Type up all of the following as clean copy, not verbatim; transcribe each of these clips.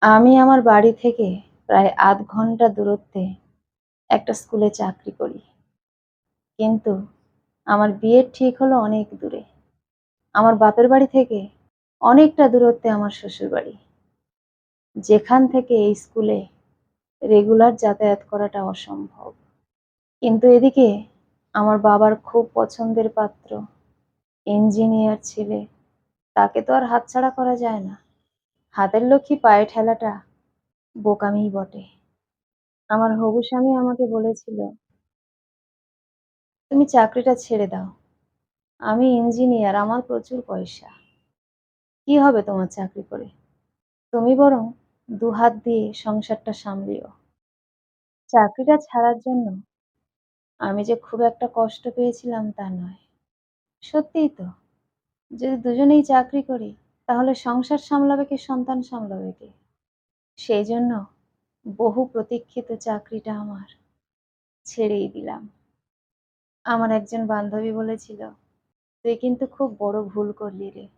আমি আমার বাড়ি থেকে প্রায় ০.৫ ঘন্টা দূরত্বে একটা স্কুলে চাকরি করি। কিন্তু আমার বিয়ের ঠিক হলো অনেক দূরে। আমার বাপের বাড়ি থেকে অনেকটা দূরত্বে আমার শ্বশুরবাড়ি। যেখান থেকে এই স্কুলে রেগুলার যাতায়াত করাটা অসম্ভব। কিন্তু এদিকে আমার বাবার খুব পছন্দের পাত্র, ইঞ্জিনিয়ার ছেলে। তাকে তো আর হাতছাড়া করা যায় না। হাতের লক্ষ্মী পায়ে ঠেলাটা বোকামিই বটে। আমার হবু স্বামী আমাকে বলেছিল, "তুমি চাকরিটা ছেড়ে দাও। আমি ইঞ্জিনিয়ার, আমার প্রচুর পয়সা। কি হবে তোমার চাকরি করে? তুমি বরং ২ হাত দিয়ে সংসারটা সামলিও।" চাকরিটা ছাড়ার জন্য আমি যে খুব একটা কষ্ট পেয়েছিলাম তা নয়। সত্যিই তো, যদি দুজনেই চাকরি করি তাহলে সংসার সামলাবে কে, সন্তান সামলাবে কে? সেইজন্য বহু প্রতীক্ষিত চাকরিটা আমার ছেড়েই দিলাম। আমার একজন বান্ধবী বলেছিল, "তুই কিন্তু খুব বড় ভুল করলি রে।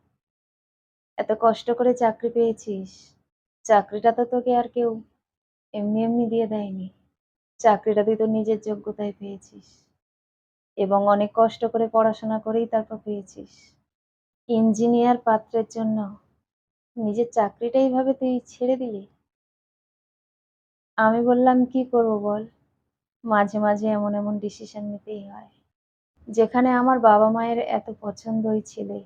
এত কষ্ট করে চাকরি পেয়েছিস। চাকরিটা তো তোকে আর কেউ এমনি এমনি দিয়ে দেয়নি। চাকরিটা তুই তোর নিজের যোগ্যতায় পেয়েছিস এবং অনেক কষ্ট করে পড়াশোনা করেই তারপর পেয়েছিস। ইঞ্জিনিয়ার পাত্রের জন্য নিজের চাকরিটা এইভাবে তুই ছেড়ে দিলি?" আমি বললাম, "কি করব বল? মাঝে মাঝে এমন এমন ডিসিশন নিতেই হয়। যেখানে আমার বাবা-মায়ের এত পছন্দই ছেলে,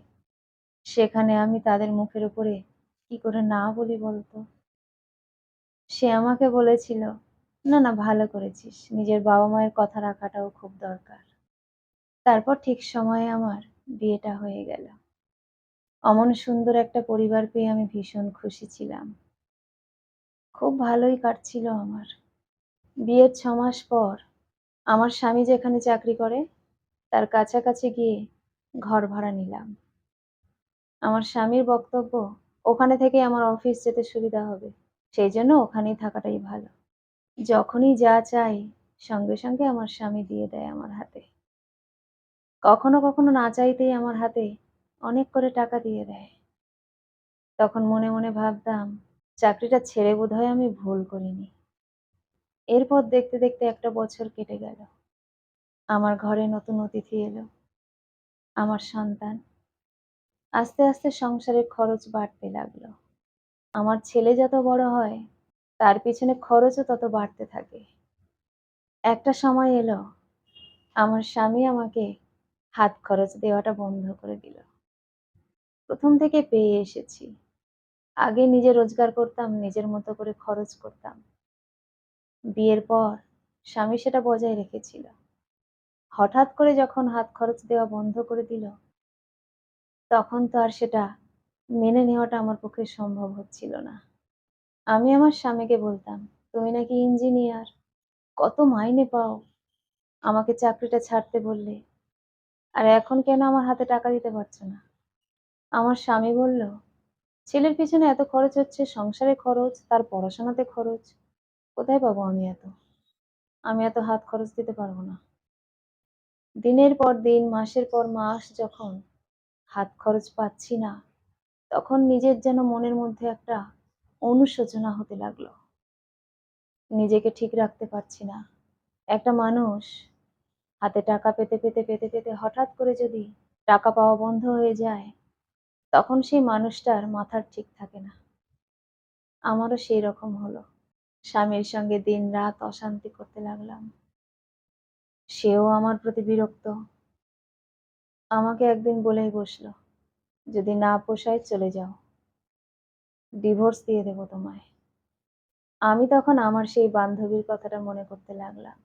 সেখানে আমি তাদের মুখের উপরে কি করে না বলি বলতো?" সে আমাকে বলেছিল, "না, না, ভালো করেছিস। নিজের বাবা-মায়ের কথা রাখাটাও খুব দরকার।" তারপর ঠিক সময়ে আমার বিয়েটা হয়ে গেল। অমন সুন্দর একটা পরিবার পেয়ে আমি ভীষণ খুশি ছিলাম। খুব ভালোই কাটছিল আমার। বিয়ের ৬ মাস পর আমার স্বামী যেখানে চাকরি করে তার কাছাকাছি গিয়ে ঘর ভাড়া নিলাম। আমার স্বামীর বক্তব্য, ওখানে থেকে আমার অফিস যেতে সুবিধা হবে। সেইজন্য ওখানেই থাকাটাই ভালো। যখনই যা চাই সঙ্গে সঙ্গে আমার স্বামী দিয়ে দেয় আমার হাতে। কখনো কখনো না চাইতেই আমার হাতে অনেক করে টাকা দিয়ে দেয়। তখন মনে মনে ভাবতাম, চাকরিটা ছেড়ে বোধহয় আমি ভুল করিনি। এরপর দেখতে দেখতে ১টা বছর কেটে গেল। আমার ঘরে নতুন অতিথি এলো, আমার সন্তান। আস্তে আস্তে সংসারের খরচ বাড়তে লাগলো। আমার ছেলে যত বড় হয় তার পিছনে খরচও তত বাড়তে থাকে। একটা সময় এলো, আমার স্বামী আমাকে হাত খরচ দেওয়াটা বন্ধ করে দিল। ১ম থেকে পেয়ে এসেছি। আগে নিজে রোজগার করতাম, নিজের মতো করে খরচ করতাম। বিয়ের পর স্বামী সেটা বজায় রেখেছিল। হঠাৎ করে যখন হাত খরচ দেওয়া বন্ধ করে দিল, তখন তো আর সেটা মেনে নেওয়াটা আমার পক্ষে সম্ভব হচ্ছিল না। আমি আমার স্বামীকে বলতাম, "তুমি নাকি ইঞ্জিনিয়ার, কত মাইনে পাও, আমাকে চাকরিটা ছাড়তে বললে। আর এখন কেন আমার হাতে টাকা দিতে পারছো না?" আমার স্বামী বলল, "ছেলের পিছনে এত খরচ হচ্ছে, সংসারে খরচ, তার পড়াশোনাতে খরচ। কোথায় পাবো আমি এত? আমি এত হাত খরচ দিতে পারবো না।" দিনের পর দিন, মাসের পর মাস যখন হাত খরচ পাচ্ছি না, তখন নিজের যেন মনের মধ্যে একটা অনুশোচনা হতে লাগলো। নিজেকে ঠিক রাখতে পারছি না। একটা মানুষ হাতে টাকা পেতে হঠাৎ করে যদি টাকা পাওয়া বন্ধ হয়ে যায়, তখন সেই মানুষটার মাথার ঠিক থাকে না। আমারও সেই রকম হলো। স্বামীর সঙ্গে দিনরাত অশান্তি করতে লাগলাম। সেও আমার প্রতি বিরক্ত। আমাকে একদিন বলেই বসলো, "যদি না পোষায় চলে যাও। ডিভোর্স দিয়ে দেব তোমায়।" আমি তখন আমার সেই বান্ধবীর কথাটা মনে করতে লাগলাম।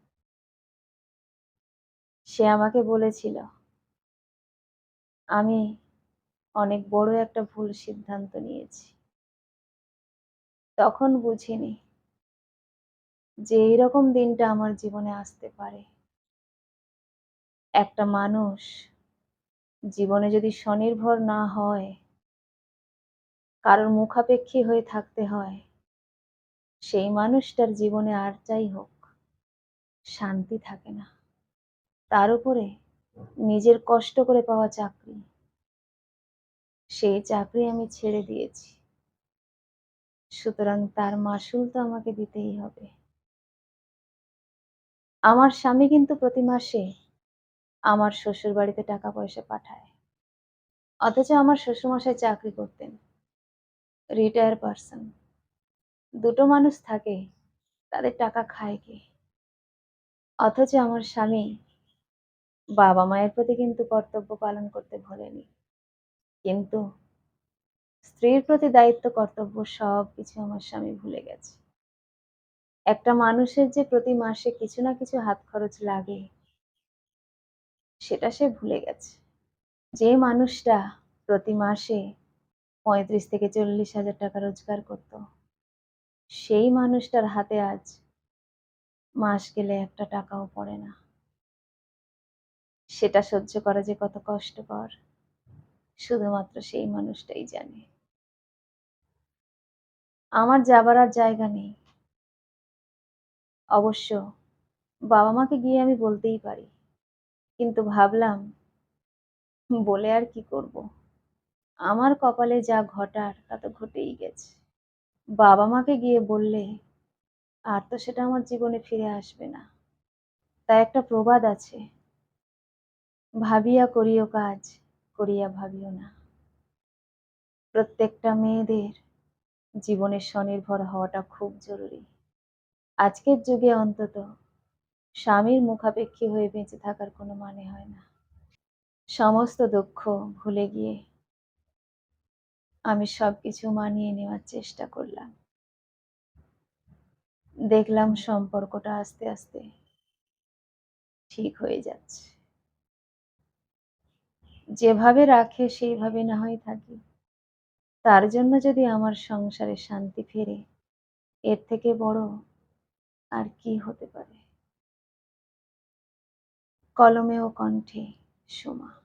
সে আমাকে বলেছিল, "আমি অনেক বড় একটা ভুল সিদ্ধান্ত নিয়েছি। তখন বুঝিনি যে এইরকম দিনটা আমার জীবনে আসতে পারে। একটা মানুষ জীবনে যদি স্বনির্ভর না হয়, কারোর মুখাপেক্ষী হয়ে থাকতে হয়, সেই মানুষটার জীবনে আর যাই হোক শান্তি থাকে না। তার উপরে নিজের কষ্ট করে পাওয়া চাকরি, সেই চাকরি আমি ছেড়ে দিয়েছি। সুতরাং তার মাশুল তো আমাকে দিতেই হবে। আমার স্বামী কিন্তু প্রতি মাসে আমার শ্বশুরবাড়িতে টাকা-পয়সা পাঠায়। অথচ আমার শ্বশুরমশাই চাকরি করতেন, রিটায়ার পারসন। দুটো মানুষ থাকে, তাদের টাকা খায় কে? অথচ আমার স্বামী বাবা-মায়ের প্রতি কিন্তু কর্তব্য পালন করতে ভোলেনি। কিন্তু স্ত্রীর প্রতি দায়িত্ব, কর্তব্য সবকিছু আমার স্বামী ভুলে গেছে। একটা মানুষের যে প্রতি মাসে কিছু না কিছু হাত খরচ লাগে, সেটা সে ভুলে গেছে। যে মানুষটা প্রতি মাসে ৩৫ থেকে ৪০,০০০ টাকা রোজগার করত, সেই মানুষটার হাতে আজ মাস গেলে একটা টাকাও পড়ে না। সেটা সহ্য করা যে কত কষ্টকর, শুধুমাত্র সেই মানুষটাই জানে। আমার যাবার আর জায়গা নেই। অবশ্য বাবা-মাকে গিয়ে আমি বলতেই পারি। কিন্তু ভাবলাম, বলে আর কি করব? আমার কপালে যা ঘটার তা তো ঘটেই গেছে। বাবা-মাকে গিয়ে বললে আর তো সেটা আমার জীবনে ফিরে আসবে না। তাই একটা প্রবাদ আছে, ভাবিয়া করিও কাজ, করিয়া ভাবিও না। প্রত্যেকটা মেয়েদের জীবনে স্বনির্ভর হওয়াটা খুব জরুরি। আজকের যুগে অন্তত স্বামীর মুখাপেক্ষী হয়ে বেঁচে থাকার কোনো মানে হয় না। সমস্ত দুঃখ ভুলে গিয়ে আমি সবকিছু মানিয়ে নেওয়ার চেষ্টা করলাম। দেখলাম সম্পর্কটা আস্তে আস্তে ঠিক হয়ে যাচ্ছে। যেভাবে রাখে সেইভাবে না হয় থাকি। তার জন্য যদি আমার সংসারে শান্তি ফেরে, এর থেকে বড় আর কি হতে পারে? কলমে ও কণ্ঠে, সোমা।